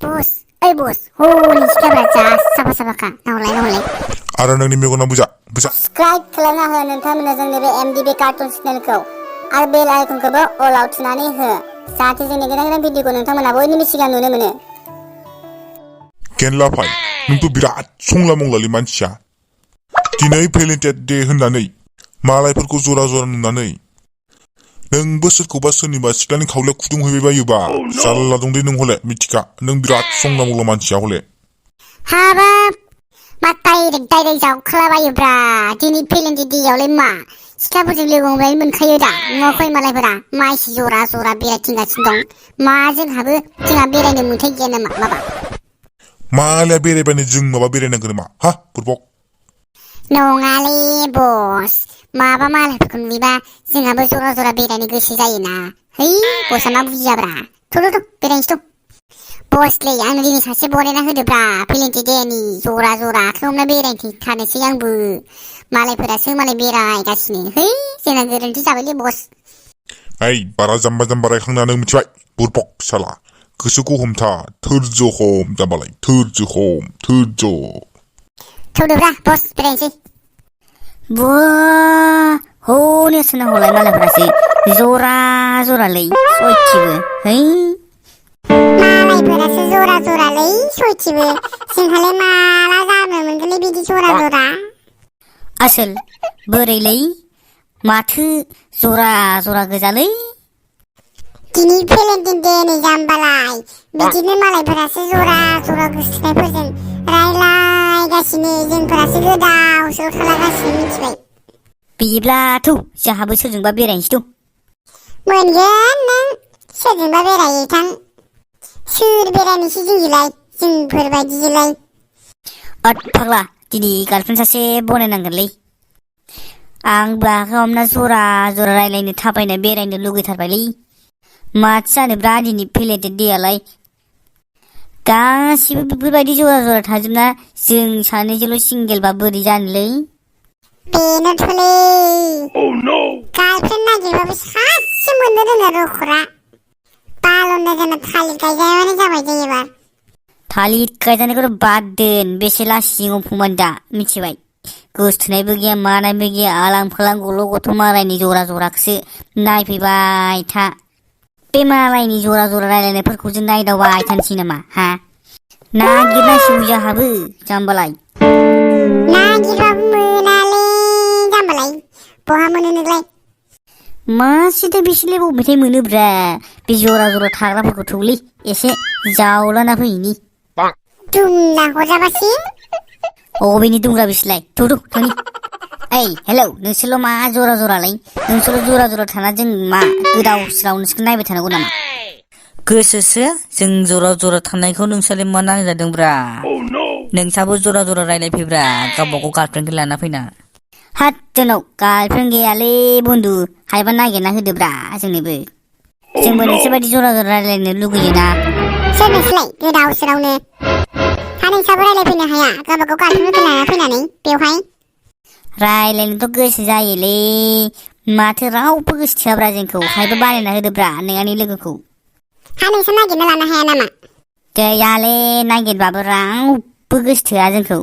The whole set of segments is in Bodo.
बस ओइ बस हनै सिख्लाफ्रा जा साफा साफाखा नाहरलाय आरो नोंनि मेगना बुजा साबस्क्राइब खालामना हो नोंथांमोना जोंनि बे एमडिबि कार्टुन चेनेलखौ आरो बेल आइकनखौबो अलाव थुनानै हो जाहाथे जोंनि गोदान भिडिअखौ नोंथांमोना बयनिबो सिगां नुनो मोनो। केनलाफाय नोंथ' बिराद संला मंलालै मानसिया दिनै भेलेन्टाइन डे होननानै मालायफोरखौ जरा जरा नुनानै नोंबो सोरखौबा सोरनिबा सिख्लानि खावलायाव खुदुंहैबाय बायोबा जारला दं दे नों हले मिथिखा नों बिराद संला मंला मानसिया हले हाबाब मा डाइरेक्ट जावख्लाबायोब्रा दिनै भेलेन्टाइन डेआवलाय मा सिख्लाफोरजों लोगो हमलायनो मोनखायो दा नुवाखै मालायफोरा माइसि जरा जरा बेरायथिंगासिनो दं मा जोंहा बेरायनो मोन्थाय गैया नामा माबा मालाया बेरायबानो जों माबा बेरायनांगोन नामा हा बुरबक नङालै बस माबा मालायफोरखौ नुयोबा जोंहाबो जरा जरा बेरायनो गोसो जायोना है बसआ मा बुजियाब्रा थ' बेरायनोसै बसलै आंनो दिनै सासे बनायना होदोब्रा भेलेन्टाइन डेनि जरा हमना बेरायथारनोसै आंबो मालायफोरासो मालाय बेरायगासिनो है जोंना गोरोन्थि जाबायलै बस ओइ बारा जाम्बा रायखांनानै मिथिबाय बुरबक साला गोसोखौ हमथा धोर्ज हम जाबालाय धोर्ज हम थौदोब्रा बस बेरायनोसै हनै सोना हलाय मालायफोरासो जरालै सयथिबो है मालायफोरासो जरालै सयथिबो जोंहालाय माला जानो मोनगोनलै बिदि जरा आसोल बोरैलै माथो जरा गोजालै दिनै भेलेन्टाइन डे नै जाम्बालाय बिदिनो मालायफोरासो जरा गोसोथोनायफोरजों रायलायगासिनो जोंफोरासो गोदाव खालामगासिनो मिथिबाय बिदिब्लाथ' जोंहाबो सोरजोंबा बेरायनोसै मोनगोन नों सोरजोंबा बेरायो थां सोर बेरायनोसै जोंफोरबायदिलाय फाग्ला दिनै गार्लफ्रेन्ड सासे बनायनांगोनलै आंबो आखाइ हमना जरा रायलायनो थाबायनो बेरायनो लुगैथारबायलै माथो जानोब्रा दिनै भेलेन्टाइन डेआलाय गासिबो बेफोरबायदि जरा थाजोबना जों सानैजोंल' सिंगेलबा बोरै जानोलै बेनोथ'लै गार्लफ्रेन्ड नागिरबाबो सासे मोननो रोङा रख'रा बाल'ना जाना थालिर गायजायाबानो जाबाय एबार थालिर गायजानायखौथ' बाद दोन बेसे लासिं फंमान दा मिथिबाय गोसथोनायबो गैया मानायबो गैया आलां फालां गल' गथ' मालायनि जराखौसो नायफैबाय था बे मालायनि जरा रायलायनायफोरखौ जों नायदावबाय थानोसै नामा हा नागिरनांसिगौ जोंहाबो जाम्बालाय नागिरबाबो मोनालै जाम्बालाय बहा मोनो नोंलाय मासेथो बिसोरलाय बबेथाय मोनोब्रा बे जरा थाग्राफोरखौ थौलै एसे जावलाना फैनि दुमना हरजाबासो अबेनि दुंग्रा बिसोरलाय थौ थांनि ओइ हेलौ नोंसोरल' मा जरालाय नोंसोरल' जरा थाना जों मा गोदाव सोराव नोंसोरखौ नायबाय थानांगौ नामा गोसोसो जों जरा थानायखौ नोंसोरलाय मा नांजादोंब्रा नोंसाबो जरा रायलायफैब्रा गावबागाव गार्लफ्रेन्डखौ लाना फैना हाथ जोंनाव गार्लफ्रेन्ड गैयालै बन्दु हायोबा नागिरना होदोब्रा जोंनोबो जोंबो नोंसोरबायदि जरा रायलायनो लुगैयोना सोर नोंसोरलाय गोदाव सोरावनो नोंसाबो रायलायफैनो हाया गावबागाव गार्लफ्रेन्डखौ लाना फैनानै बेवहाय रायलायनोथ' गोसो जायोलै माथो रावबो गोसो थोआब्रा जोंखौ हायोबा बानायना होदोब्रा नोंहानि लोगोखौ नोंसोर नागिरना लानो हाया नामा गैयालै नागिरबाबो रावबो गोसो थोआ जोंखौ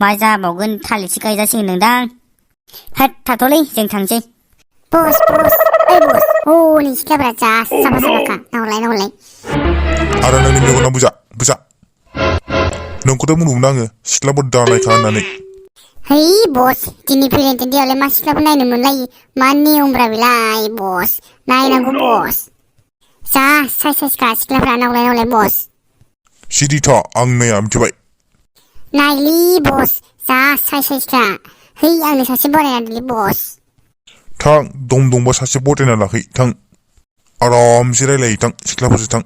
मा जाबावगोन थालिरसो गायजासिगोन नोंदां थाथ'लै जों थांसै बस हनै सिख्लाफ्रा जा साफा साफाखा नाहरलाय आरो नोंनि मेगना बुजा नोंखौथ' बुंदोंमोन आङो सिख्लाफोर दानायखा होननानै है बस दिनै भेलेन्टाइन डेआवलाय मा सिख्लाफोर नायनो मोनलायो मा नियमब्रा बेलाय बस नायनांगौ बस जा साइसखा सिख्लाफ्रा नाहरलाय बस सिरिथा आं नाया मिथिबाय नायलै बस जा साइसखा है आंनो सासे बनायना होदोलै बस थां दंबा सासे बटायना लाखै थां आरामसे रायलायो थां सिख्लाफोरजों थां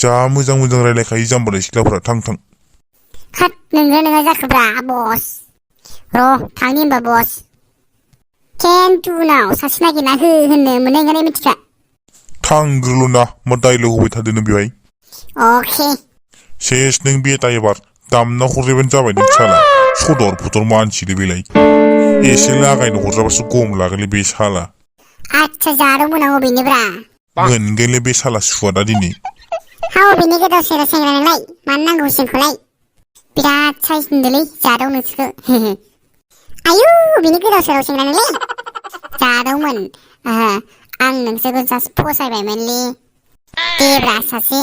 जा मोजां रायलायखायो जाम्बालाय सिख्लाफोरा थां हाथ नोंहा जाखोब्रा बस र' थांनि होमबा बस केन्टुनाव सासे नागिरना हो होननो मोननाय मिथिखा थांग्रोल' ना मा दाइलग होबाय थादों नों बेवहाय अके सेस नों बेटा एबार दामना हरलायबानो जाबाय नों साला सदर मानसिलै बेलाय एसे लागायनो हरजाबासो गम लागोनलै बे साला आच्छा जारौ मोनाव बेनोब्रा मोनगोनलै बे साला सुवादा दिनै हाव बिनि गोदाव सोराव सेंग्रा नोंलाय मानो नांगौ जोंखौलाय बिराद साइज नुदोंलै जादाव नोंसोरखौ आयु बिनि गोदाव सोराव सेंग्रा नोंलाय जादावमोन आं नोंसोरखौ जास्ट फसायबायमोनलै देब्रा सासे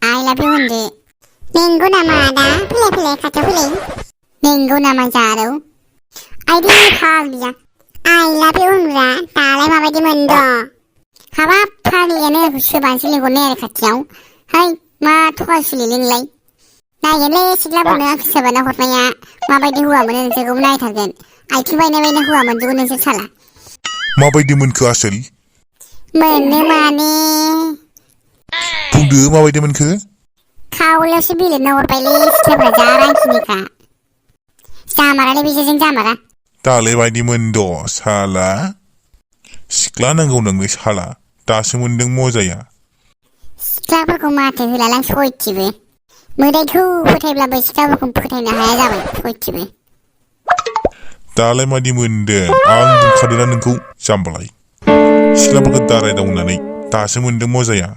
आइ लाभ इउ होनदो नंगौ नामा आदा फैलाय फैलाय खाथियाव फैलाय नंगौ नामा जादाव आइदि फाग्लिया आइ लाभ इउ होनग्रा दालाय माबायदि मोनदों हाबाब फाग्लियानो सोरबानोसो लिंहरनाय आरो खाथियाव है मा थगायसुलिलै नोंलाय नायगोनलै सिख्लाफोरनो आंखौ सोरबाना हरनाया माबायदि हौवा मोनो नोंसोरखौबो नायथारगोन आथिं बायनाय बायनाय हौवा मोनजोबो नोंसोर साला माबायदि मोनखो आसोल मोननो माने बुंदो माबायदि मोनखो खावलायावसो बिलिरना हरबायलै सिख्लाफ्रा जा रांखिनिखा जामारालै बिसोरजों जामारा दालाय बायदि मोनद' साला सिख्ला नांगौ नोंनो साला दासो मोनदों मजाया सिख्लाफोरखौ माथो होलालां सयथिबो मोदायखौ फोथायब्लाबो सिख्लाफोरखौ फोथायनो हाया जाबाय सयथिबो दालाय मादि मोनदों आं बुंखादोंना नोंखौ जाम्बालाय सिख्लाफोरखौ दारायदाव होननानै दासो मोनदों मजाया